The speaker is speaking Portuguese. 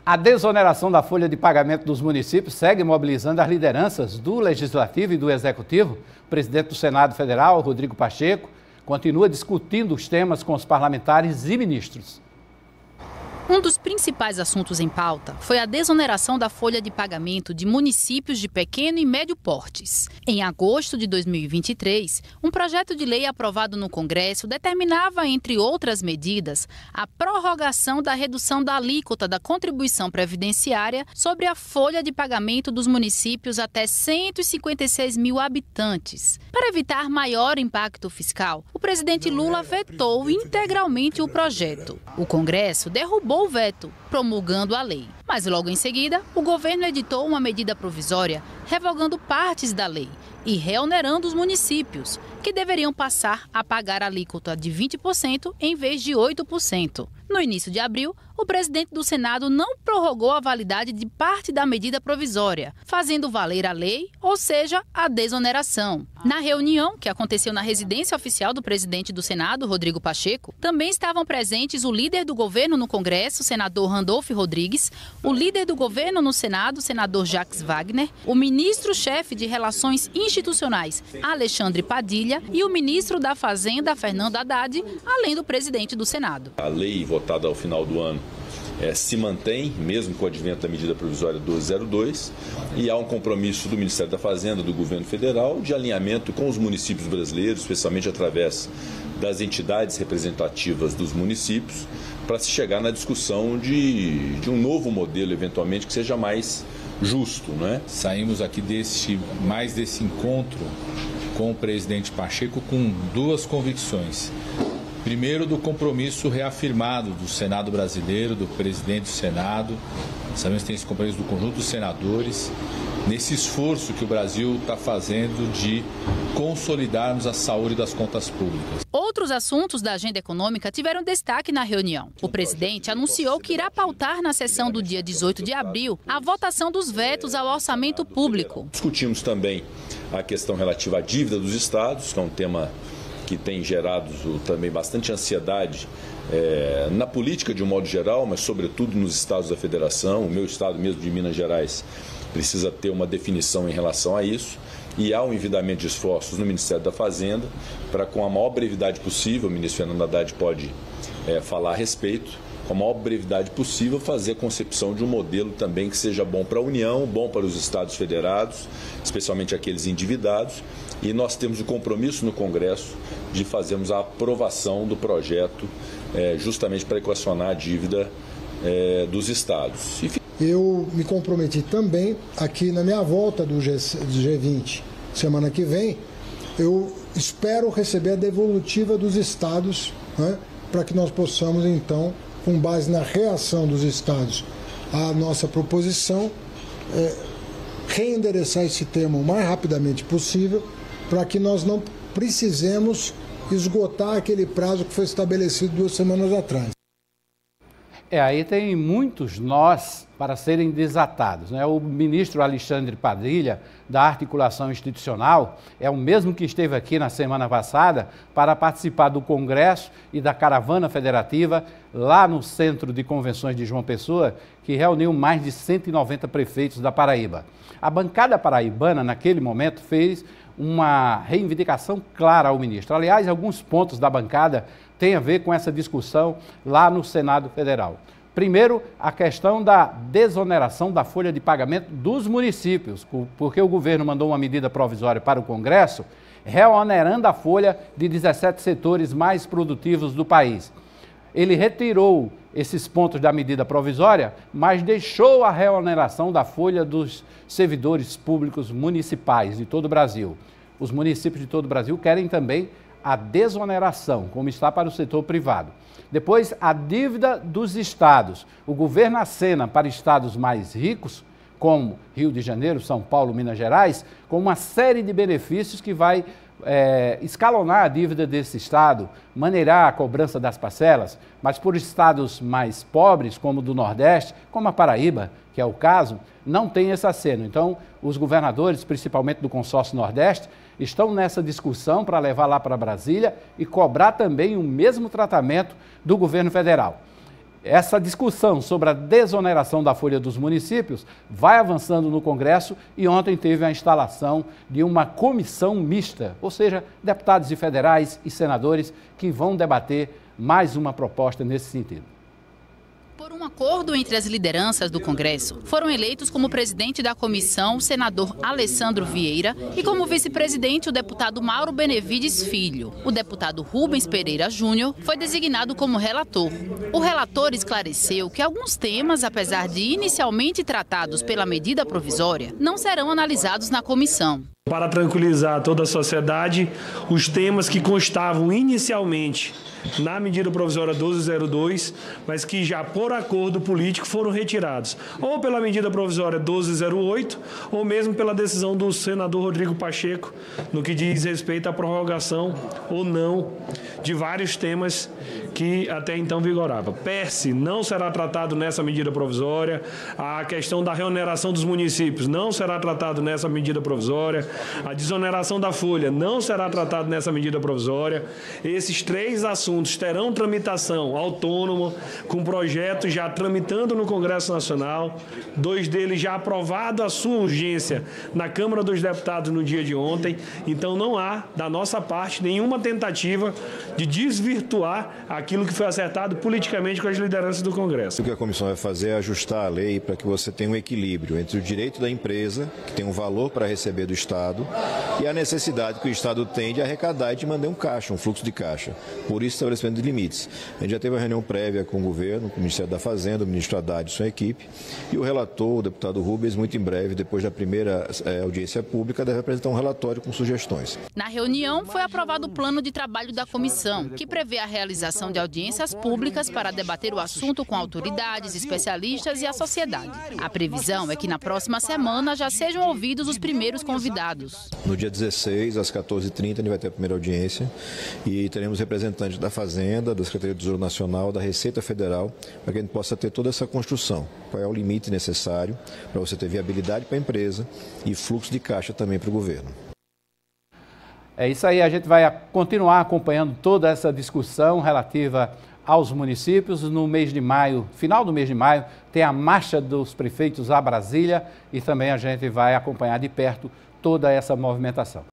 A desoneração da folha de pagamento dos municípios segue mobilizando as lideranças do Legislativo e do Executivo. O presidente do Senado Federal, Rodrigo Pacheco, continua discutindo os temas com os parlamentares e ministros. Um dos principais assuntos em pauta foi a desoneração da folha de pagamento de municípios de pequeno e médio portes. Em agosto de 2023, um projeto de lei aprovado no Congresso determinava, entre outras medidas, a prorrogação da redução da alíquota da contribuição previdenciária sobre a folha de pagamento dos municípios até 156 mil habitantes. Para evitar maior impacto fiscal, o presidente Lula vetou integralmente o projeto. O Congresso derrubou o veto, promulgando a lei. Mas logo em seguida, o governo editou uma medida provisória revogando partes da lei e reonerando os municípios, que deveriam passar a pagar a alíquota de 20% em vez de 8%. No início de abril, o presidente do Senado não prorrogou a validade de parte da medida provisória, fazendo valer a lei, ou seja, a desoneração. Na reunião, que aconteceu na residência oficial do presidente do Senado, Rodrigo Pacheco, também estavam presentes o líder do governo no Congresso, senador Randolfo Rodrigues, o líder do governo no Senado, senador Jacques Wagner, o ministro-chefe de Relações Institucionais, Alexandre Padilha, e o ministro da Fazenda, Fernando Haddad, além do presidente do Senado. A lei votada ao final do ano se mantém, mesmo com o advento da medida provisória 1202, e há um compromisso do Ministério da Fazenda, do governo federal, de alinhamento com os municípios brasileiros, especialmente através das entidades representativas dos municípios, para se chegar na discussão de um novo modelo, eventualmente, que seja mais justo, não é? Saímos aqui mais desse encontro com o presidente Pacheco com duas convicções. Primeiro, do compromisso reafirmado do Senado brasileiro, do presidente do Senado. Sabemos que tem esse compromisso do conjunto dos senadores, nesse esforço que o Brasil está fazendo de consolidarmos a saúde das contas públicas. Outros assuntos da agenda econômica tiveram destaque na reunião. O presidente anunciou que irá pautar na sessão do dia 18 de abril a votação dos vetos ao orçamento público. Discutimos também a questão relativa à dívida dos estados, que é um tema que tem gerado também bastante ansiedade na política de um modo geral, mas sobretudo nos estados da federação. O meu estado mesmo de Minas Gerais precisa ter uma definição em relação a isso, e há um envidamento de esforços no Ministério da Fazenda para, com a maior brevidade possível, o ministro Fernando Haddad pode falar a respeito, com a maior brevidade possível, fazer a concepção de um modelo também que seja bom para a União, bom para os estados federados, especialmente aqueles endividados, e nós temos o compromisso no Congresso de fazermos a aprovação do projeto justamente para equacionar a dívida dos estados. Eu me comprometi também aqui na minha volta do G20, semana que vem, eu espero receber a devolutiva dos estados, né, para que nós possamos então, com base na reação dos estados à nossa proposição, reendereçar esse tema o mais rapidamente possível, para que nós não precisemos esgotar aquele prazo que foi estabelecido 2 semanas atrás. Aí tem muitos nós para serem desatados, né? O ministro Alexandre Padilha, da Articulação Institucional, é o mesmo que esteve aqui na semana passada para participar do Congresso e da Caravana Federativa lá no Centro de Convenções de João Pessoa, que reuniu mais de 190 prefeitos da Paraíba. A bancada paraibana, naquele momento, fez uma reivindicação clara ao ministro. Aliás, alguns pontos da bancada têm a ver com essa discussão lá no Senado Federal. Primeiro, a questão da desoneração da folha de pagamento dos municípios, porque o governo mandou uma medida provisória para o Congresso, reonerando a folha de 17 setores mais produtivos do país. Ele retirou esses pontos da medida provisória, mas deixou a reoneração da folha dos servidores públicos municipais de todo o Brasil. Os municípios de todo o Brasil querem também a desoneração, como está para o setor privado. Depois, a dívida dos estados. O governo acena para estados mais ricos, como Rio de Janeiro, São Paulo, Minas Gerais, com uma série de benefícios que vai escalonar a dívida desse estado, maneirar a cobrança das parcelas, mas por estados mais pobres, como o do Nordeste, como a Paraíba, que é o caso, não tem esse aceno. Então, os governadores, principalmente do consórcio Nordeste, estão nessa discussão para levar lá para Brasília e cobrar também o mesmo tratamento do governo federal. Essa discussão sobre a desoneração da folha dos municípios vai avançando no Congresso e ontem teve a instalação de uma comissão mista, ou seja, deputados federais e senadores que vão debater mais uma proposta nesse sentido. Por um acordo entre as lideranças do Congresso, foram eleitos como presidente da comissão o senador Alessandro Vieira e como vice-presidente o deputado Mauro Benevides Filho. O deputado Rubens Pereira Júnior foi designado como relator. O relator esclareceu que alguns temas, apesar de inicialmente tratados pela medida provisória, não serão analisados na comissão. Para tranquilizar toda a sociedade, os temas que constavam inicialmente na medida provisória 1202, mas que já por acordo político foram retirados, ou pela medida provisória 1208, ou mesmo pela decisão do senador Rodrigo Pacheco, no que diz respeito à prorrogação ou não de vários temas que até então vigorava. PERSE não será tratado nessa medida provisória, a questão da reoneração dos municípios não será tratado nessa medida provisória, a desoneração da folha não será tratado nessa medida provisória. Esses três assuntos terão tramitação autônoma, com projetos já tramitando no Congresso Nacional, 2 deles já aprovado a sua urgência na Câmara dos Deputados no dia de ontem. Então não há, da nossa parte, nenhuma tentativa de desvirtuar aquilo que foi acertado politicamente com as lideranças do Congresso. O que a comissão vai fazer é ajustar a lei para que você tenha um equilíbrio entre o direito da empresa, que tem um valor para receber do Estado, e a necessidade que o Estado tem de arrecadar e de mandar um caixa, um fluxo de caixa. Por isso, estabelecimento de limites. A gente já teve uma reunião prévia com o governo, com o Ministério da Fazenda, o ministro Haddad e sua equipe, e o relator, o deputado Rubens, muito em breve, depois da primeira audiência pública, deve apresentar um relatório com sugestões. Na reunião, foi aprovado o plano de trabalho da comissão, que prevê a realização de audiências públicas para debater o assunto com autoridades, especialistas e a sociedade. A previsão é que na próxima semana já sejam ouvidos os primeiros convidados. No dia 16, às 14h30, a gente vai ter a primeira audiência e teremos representantes da Fazenda, da Secretaria do Tesouro Nacional, da Receita Federal, para que a gente possa ter toda essa construção. Qual é o limite necessário para você ter viabilidade para a empresa e fluxo de caixa também para o governo. É isso aí, a gente vai continuar acompanhando toda essa discussão relativa aos municípios. No mês de maio, final do mês de maio, tem a marcha dos prefeitos a Brasília e também a gente vai acompanhar de perto toda essa movimentação.